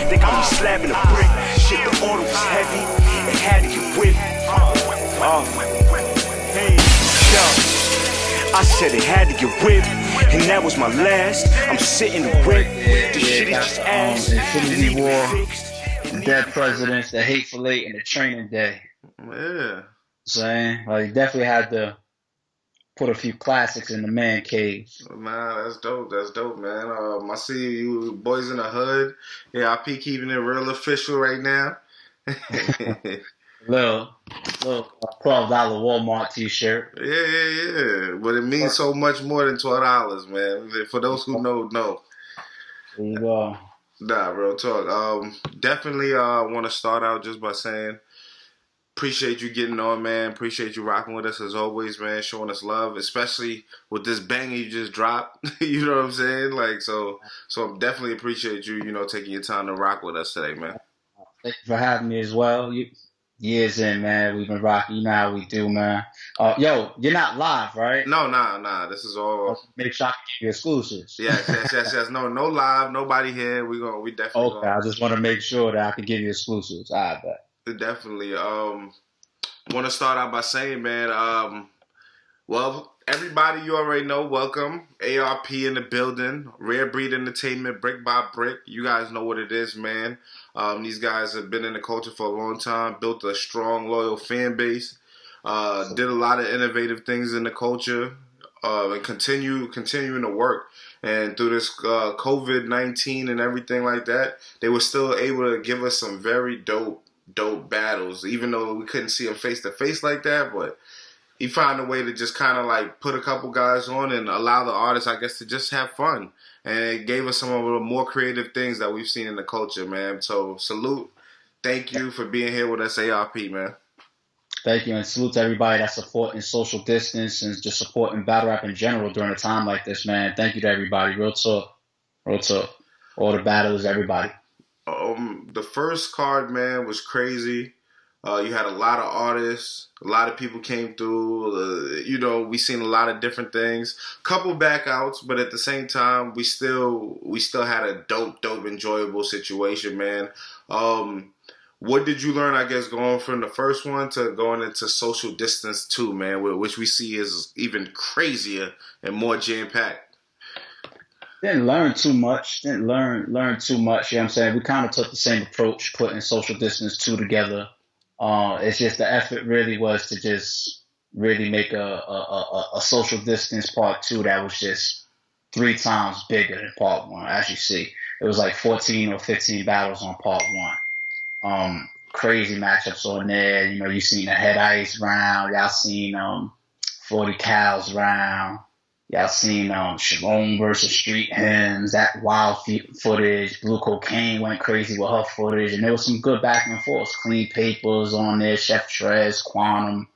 They got me slapping a brick. Shit, the order was heavy. It had to get whipped. Hey, yo. I said it had to get whipped, and that was my last. I'm sitting the whip. The shit is just ass. Infinity War, the Dead Presidents, the Hateful Eight, and the Training Day. Yeah. Saying, like, definitely had to put a few classics in the man cave. Man, that's dope. That's dope, man. I see you boys in the hood. Yeah, I be keeping it real official right now. little $12 Walmart t-shirt. Yeah. But it means so much more than $12, man. For those who know. There you go. Nah, real talk. Definitely want to start out just by saying appreciate you getting on, man. Appreciate you rocking with us as always, man. Showing us love, especially with this banger you just dropped. You know what I'm saying? Like, so definitely appreciate you, taking your time to rock with us today, man. Thank you for having me as well. Years in, man. We've been rocking. You know how we do, man. Yo, you're not live, right? No, nah. This is all. Make sure I can give you exclusives. Yes. No live. Nobody here. We definitely. Okay, I just want to make sure that I can give you exclusives. All right, bet. Definitely. Want to start out by saying, man, well, everybody you already know, welcome. ARP in the building, Rare Breed Entertainment, Brick by Brick. You guys know what it is, man. These guys have been in the culture for a long time, built a strong, loyal fan base, did a lot of innovative things in the culture, and continuing to work. And through this COVID-19 and everything like that, they were still able to give us some very dope battles, even though we couldn't see them face to face like that. But he found a way to just kind of like put a couple guys on and allow the artists, I guess, to just have fun. And it gave us some of the more creative things that we've seen in the culture, man. So salute. Thank you for being here with us, ARP, man. Thank you, and salute to everybody that's supporting social distance and just supporting battle rap in general during a time like this, man. Thank you to everybody. Real talk. All the battles, everybody. The first card, man, was crazy. You had a lot of artists. A lot of people came through. We seen a lot of different things. Couple backouts, but at the same time, we still had a dope, enjoyable situation, man. What did you learn, I guess, going from the first one to going into Social Distance 2, man, which we see is even crazier and more jam-packed? Didn't learn too much. Didn't learn too much. You know what I'm saying? We kind of took the same approach, putting Social Distance 2 together. It's just the effort really was to just really make a Social Distance Part 2 that was just 3 times bigger than Part 1. As you see, it was like 14 or 15 battles on Part 1. Crazy matchups on there. You seen the Head Ice round. Y'all seen 40 Cows round. Y'all seen Shalom versus Street Hymns, that wild footage. Blue Cocaine went crazy with her footage, and there was some good back and forth. Clean Papers on there, Chef Trez, Quantum.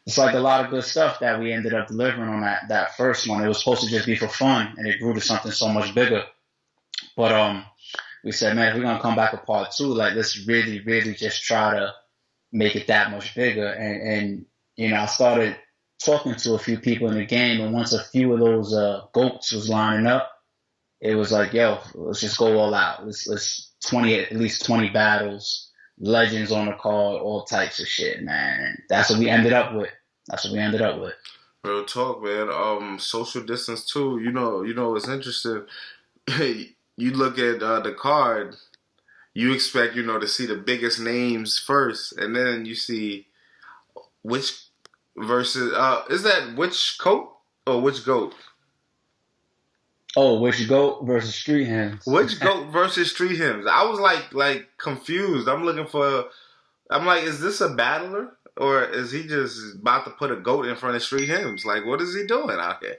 It's like a lot of good stuff that we ended up delivering on that first one. It was supposed to just be for fun, and it grew to something so much bigger. But we said, man, if we're gonna come back with Part 2, like let's really, really just try to make it that much bigger. And I started talking to a few people in the game, and once a few of those goats was lining up, it was like, yo, let's just go all out. Let's at least 20 battles, legends on the card, all types of shit, man. And that's what we ended up with. Real talk, man. Social Distance 2, you know, it's interesting. You look at the card, you expect, to see the biggest names first, and then you see which versus is that which coat or which goat? Oh, which goat versus Street Hymns? Which goat versus Street Hymns? I was like confused. I'm like, is this a battler or is he just about to put a goat in front of Street Hymns? Like, what is he doing out here?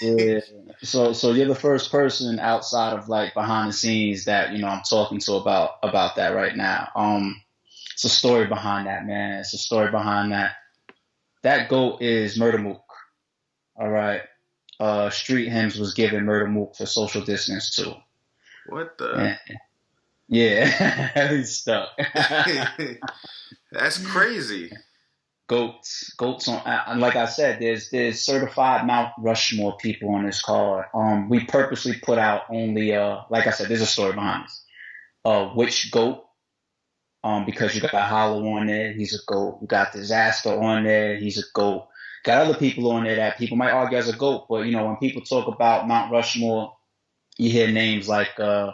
Yeah. So you're the first person outside of like behind the scenes that I'm talking to about that right now. It's a story behind that, man. It's a story behind that. That GOAT is Murder Mook. All right. Street Hymns was given Murder Mook for Social Distance 2. What the? Yeah. He's stuck. That's crazy. Goats on, like I said, there's certified Mount Rushmore people on this card. We purposely put out only, like I said, there's a story behind this. which GOAT, because you got Hollow on there, he's a GOAT. You got Disaster on there, he's a GOAT. Got other people on there that people might argue as a GOAT, but when people talk about Mount Rushmore, you hear names like you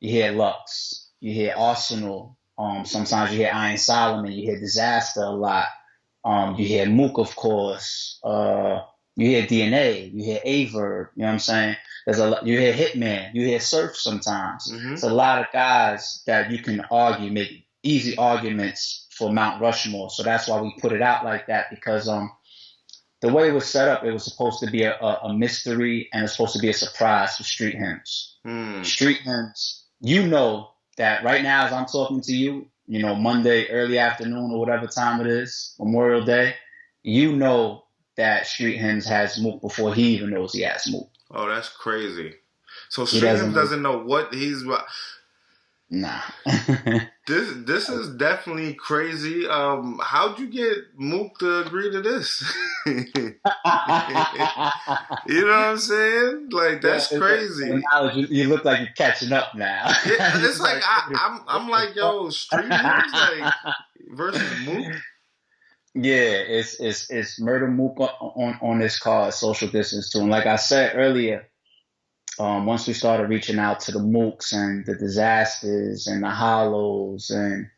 hear Lux, you hear Arsenal, sometimes you hear Iron Solomon, you hear Disaster a lot, you hear Mook, of course, you hear DNA, you hear Averb, you know what I'm saying? You hear Hitman, you hear Surf sometimes. Mm-hmm. It's a lot of guys that you can argue, make easy arguments for Mount Rushmore. So that's why we put it out like that, because the way it was set up, it was supposed to be a mystery, and it's supposed to be a surprise for Street Hymns. Street Hymns, that right now as I'm talking to you, Monday, early afternoon or whatever time it is, Memorial Day, that Street Hymns has Mook before he even knows he has Mook. Oh, that's crazy. So Street Hymns doesn't know what he's... Nah. This is definitely crazy. How'd you get Mook to agree to this? You know what I'm saying? Like, that's crazy. You look like you're catching up now. It's like I'm like, yo, Street Hymns like versus Mook. Yeah, it's Murder Mook on this card, Social Distance too. And like I said earlier, once we started reaching out to the Mooks and the Disasters and the Hollows and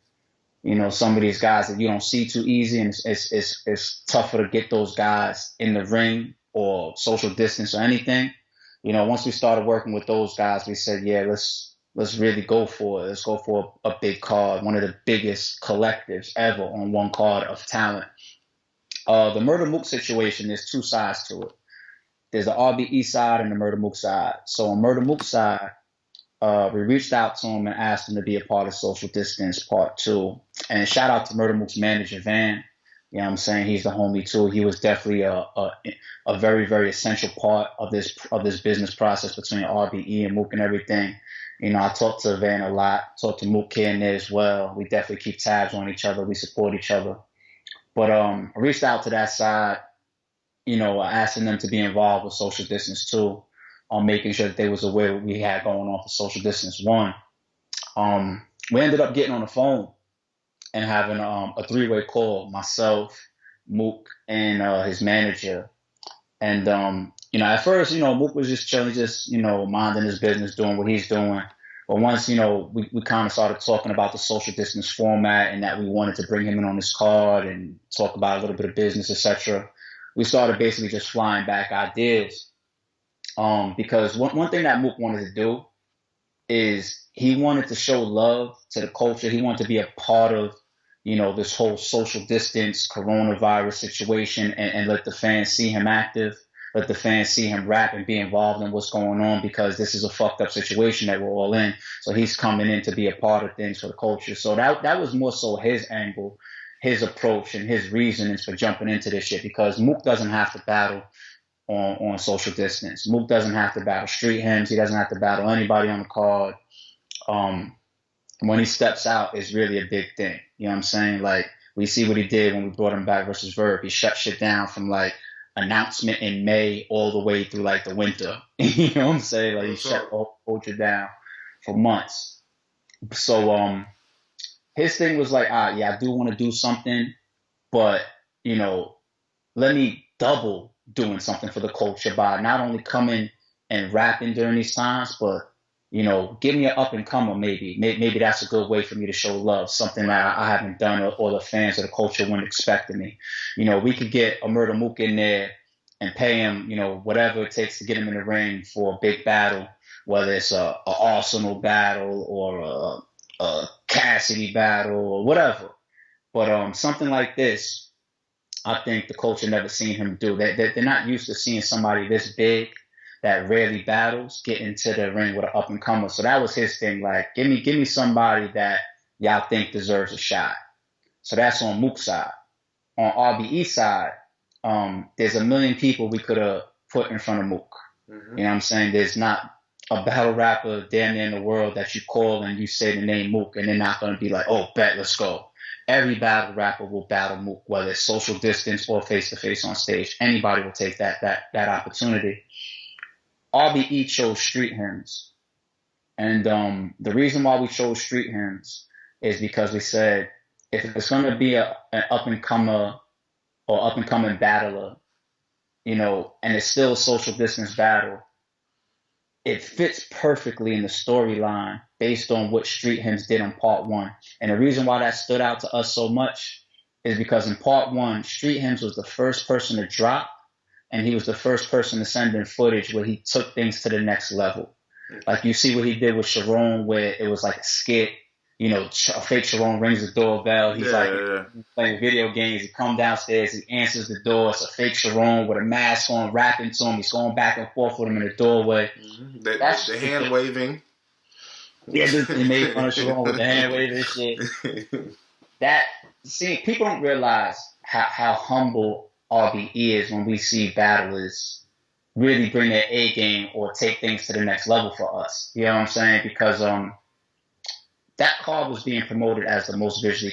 some of these guys that you don't see too easy, and it's tougher to get those guys in the ring or social distance or anything. Once we started working with those guys, we said, yeah, let's really go for it. Let's go for a big card, one of the biggest collectives ever on one card of talent. The Murder Mook situation, there's two sides to it. There's the RBE side and the Murder Mook side. So on Murder Mook side, we reached out to him and asked him to be a part of Social Distance Part 2. And shout out to Murder Mook's manager, Van. You know what I'm saying? He's the homie too. He was definitely a very, very essential part of this business process between RBE and Mook and everything. I talked to Van a lot, talked to Mook here and there as well. We definitely keep tabs on each other. We support each other. But I reached out to that side, asking them to be involved with Social Distance too, on making sure that they was aware what we had going on for Social Distance 1. We ended up getting on the phone and having a three-way call, myself, Mook, and his manager. And, at first, Mook was just chilling, just, minding his business, doing what he's doing. But once, we kind of started talking about the Social Distance format and that we wanted to bring him in on this card and talk about a little bit of business, etc., we started basically just flying back ideas. Because one thing that Mook wanted to do is he wanted to show love to the culture. He wanted to be a part of, this whole social distance coronavirus situation and let the fans see him active, let the fans see him rap and be involved in what's going on, because this is a fucked up situation that we're all in. So he's coming in to be a part of things for the culture. So that was more so his angle, his approach, and his reasonings for jumping into this shit, because Mook doesn't have to battle on Social Distance. Mook doesn't have to battle Street Hymns. He doesn't have to battle anybody on the card. When he steps out, it's really a big thing. You know what I'm saying? Like, we see what he did when we brought him back versus Verb. He shut shit down from, like, announcement in May all the way through, like, the winter. You know what I'm saying? Like, he shut culture down for months. So, his thing was like, yeah, I do want to do something, but, let me double doing something for the culture by not only coming and rapping during these times, but, give me an up and comer maybe. Maybe that's a good way for me to show love, something that I haven't done or the fans of the culture wouldn't expect of me. We could get a Murder Mook in there and pay him, whatever it takes to get him in the ring for a big battle, whether it's a Arsenal battle or a Cassidy battle or whatever. But something like this, I think the culture never seen him do. They're not used to seeing somebody this big that rarely battles get into the ring with an up and comer. So that was his thing. Like, give me somebody that y'all think deserves a shot. So that's on Mook's side. On RBE side, there's a million people we could have put in front of Mook. Mm-hmm. You know what I'm saying? There's not a battle rapper damn near in the world that you call and you say the name Mook and they're not going to be like, oh, bet, let's go. Every battle rapper will battle Mook, whether it's social distance or face-to-face on stage. Anybody will take that opportunity. RBE chose Street Hymns. And the reason why we chose Street Hymns is because we said if it's going to be an up-and-comer or up-and-coming battler, you know, and it's still a social distance battle, it fits perfectly in the storyline based on what Street Hymns did on part 1. And the reason why that stood out to us so much is because in part 1, Street Hymns was the first person to drop, and he was the first person to send in footage where he took things to the next level. Like you see what he did with Sharon, where it was like a skit, you know, a fake Sharon rings the doorbell. He's playing video games. He comes downstairs, he answers the door. It's a fake Sharon with a mask on, rapping to him. He's going back and forth with him in the doorway. Mm-hmm. The hand waving. Yeah, they made fun of Sharon with the hand waving and shit. People don't realize how humble RB is when we see battlers really bring their A game or take things to the next level for us. You know what I'm saying? Because that card was being promoted as the most visually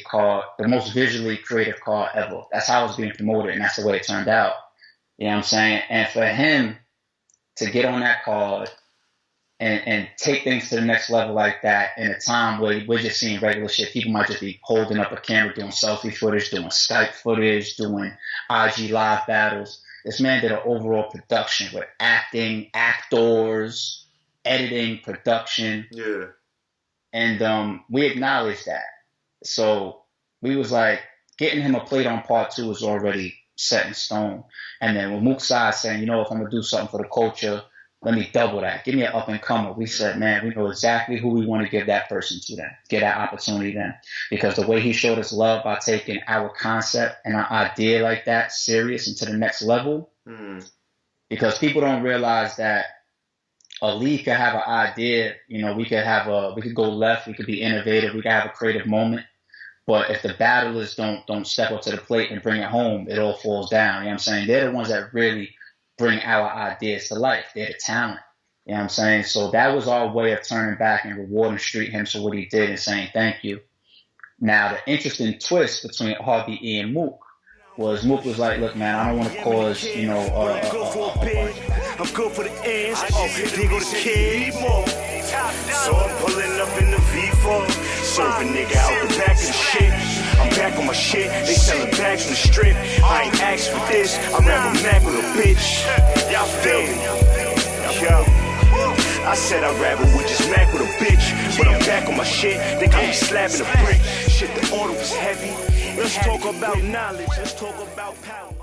creative card ever. That's how it was being promoted, and that's the way it turned out. You know what I'm saying? And for him to get on that card and take things to the next level like that in a time where we're just seeing regular shit. People might just be holding up a camera, doing selfie footage, doing Skype footage, doing IG live battles. This man did an overall production with acting, actors, editing, production. Yeah. And we acknowledged that. So we was like, getting him a plate on part 2 was already set in stone. And then when Mook started saying, you know, if I'm going to do something for the culture, let me double that. Give me an up-and-comer. We said, man, we know exactly who we want to give that person to then. Get that opportunity then. Because the way he showed us love by taking our concept and our idea like that serious and to the next level. Because people don't realize that a league could have an idea, you know, we could go left, we could be innovative, we could have a creative moment. But if the battlers don't step up to the plate and bring it home, it all falls down. You know what I'm saying? They're the ones that really bring our ideas to life. They're the talent. You know what I'm saying? So that was our way of turning back and rewarding Street Hymns for what he did and saying thank you. Now, the interesting twist between RBE and Mook was like, look, man, I don't want to cause, you know, I'm good for the ends. They go to kid. So I'm pulling up in the V4, serving nigga out the back of the shit. I'm back on my shit. They selling bags from the strip. I ain't asked for this. I rap a Mac with a bitch. Y'all feel me? Yo. I said I'd rather with just Mac with a bitch, but I'm back on my shit. They got me slapping a brick. Shit, the order was heavy. Let's talk about knowledge. Let's talk about power.